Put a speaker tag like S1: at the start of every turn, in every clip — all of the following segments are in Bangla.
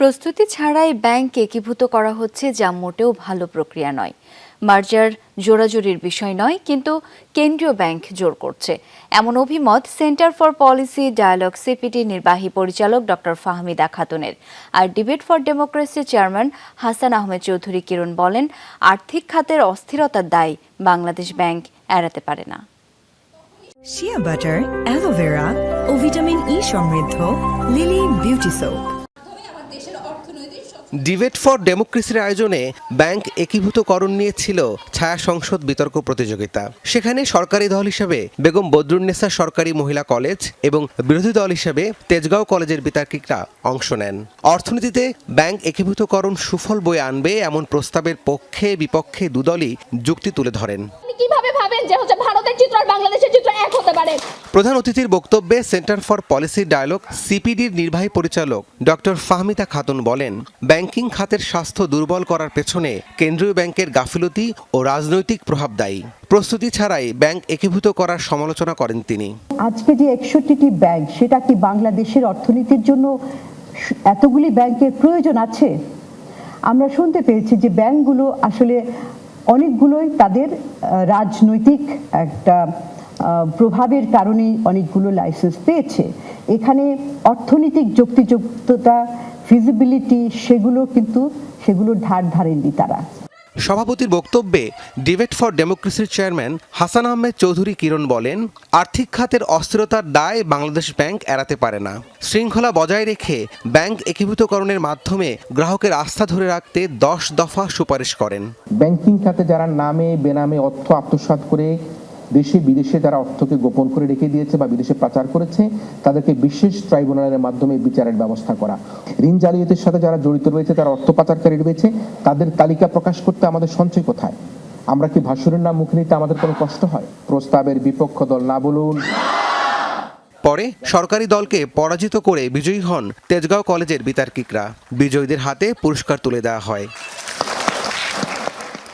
S1: প্রস্তুতি ছাড়াই ব্যাংক একীভূত করা হচ্ছে, যা মোটেও ভালো প্রক্রিয়া নয়। মার্জার জোরাজুরির বিষয় নয়, কিন্তু কেন্দ্রীয় ব্যাংক জোর করছে, এমন অভিমত Centre for Policy Dialogue CPD নির্বাহী পরিচালক ডক্টর ফাহমিদা খাতুনের। আর ডিবেট ফর ডেমোক্রেসির চেয়ারম্যান হাসান আহমেদ চৌধুরী কিরণ বলেন, আর্থিক খাতের অস্থিরতার দায় বাংলাদেশ ব্যাংক এড়াতে পারে না।
S2: শিয়া বাটার, অ্যালোভেরা ও ভিটামিন ই সমৃদ্ধ Lily beauty soap.
S3: Debate for ডেমোক্রেসির আয়োজনে ব্যাংক একীভূতকরণ নিয়ে ছিল ছায়া সংসদ বিতর্ক প্রতিযোগিতা। সেখানে সরকারি দল হিসেবে বেগম বদরুন্নেসা সরকারি মহিলা কলেজ এবং বিরোধী দল হিসেবে তেজগাঁও কলেজের বিতার্কিকরা অংশ নেন। অর্থনীতিতে ব্যাংক একীভূতকরণ সুফল বয়ে আনবে এমন প্রস্তাবের পক্ষে বিপক্ষে দুদলই যুক্তি তুলে ধরেন।
S4: কিভাবে ভাবেন যে ভারতের চিত্র আর বাংলাদেশের চিত্র এক হতে পারে?
S3: প্রধান অতিথির বক্তব্যে সেন্টার ফর পলিসি ডায়ালগ সিপিডির নির্বাহী পরিচালক ডক্টর ফাহমিদা খাতুন বলেন, ব্যাংকিং খাতের স্বাস্থ্য দুর্বল করার পেছনে কেন্দ্রীয় ব্যাংকের গাফিলতি ও রাজনৈতিক প্রভাব দায়ী। প্রস্তুতি ছাড়াই ব্যাংক একীভূত করার সমালোচনা করেন তিনি।
S5: আজকে যে 61টি ব্যাংক, সেটা কি বাংলাদেশের অর্থনীতির জন্য এতগুলি ব্যাংকের প্রয়োজন আছে? আমরা শুনতে পেয়েছি যে ব্যাংকগুলো আসলে অনেকগুলোই তাদের রাজনৈতিক একটা প্রভাবের কারণে অনেকগুলো লাইসেন্স পেয়েছে। এখানে অর্থনৈতিক যুক্তিযুক্ততা, ফিজিবিলিটি সেগুলোর ধার ধারেননি তারা।
S3: সভাপতির বক্তব্যে ডিবেট ফর ডেমোক্রেসির চেয়ারম্যান হাসান আহমেদ চৌধুরী কিরণ বলেন, আর্থিক খাতের অস্থিরতার দায় বাংলাদেশ ব্যাংক এড়াতে পারে না। শৃঙ্খলা বজায় রেখে ব্যাংক একীভূতকরণের মাধ্যমে গ্রাহকের আস্থা ধরে রাখতে 10 দফা সুপারিশ করেন।
S6: ব্যাংকিং খাতে যারা নামে বেনামে অর্থ আত্মসাৎ করে দেশে বিদেশে যারা অর্থকে গোপন করে রেখে দিয়েছে বা বিদেশে পাচার করেছে, তাদেরকে বিশেষ ট্রাইব্যুনালের মাধ্যমে বিচারের ব্যবস্থা করা। ঋণ জালিয়াতির সাথে যারা জড়িত রয়েছে, যারা অর্থ পাচারকারী রয়েছে, তাদের তালিকা প্রকাশ করতে আমাদের সঞ্চয় কোথায়? আমরা কি ভাসুরের নাম মুখে নিতে আমাদের কোনো কষ্ট হয়? প্রস্তাবের বিপক্ষ দল না বলুন।
S3: পরে সরকারি দলকে পরাজিত করে বিজয়ী হন তেজগাঁও কলেজের বিতার্কিকরা। বিজয়ীদের হাতে পুরস্কার তুলে দেওয়া হয়।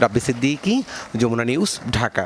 S3: রাব্বি সিদ্দিকী, যমুনা নিউজ, ঢাকা।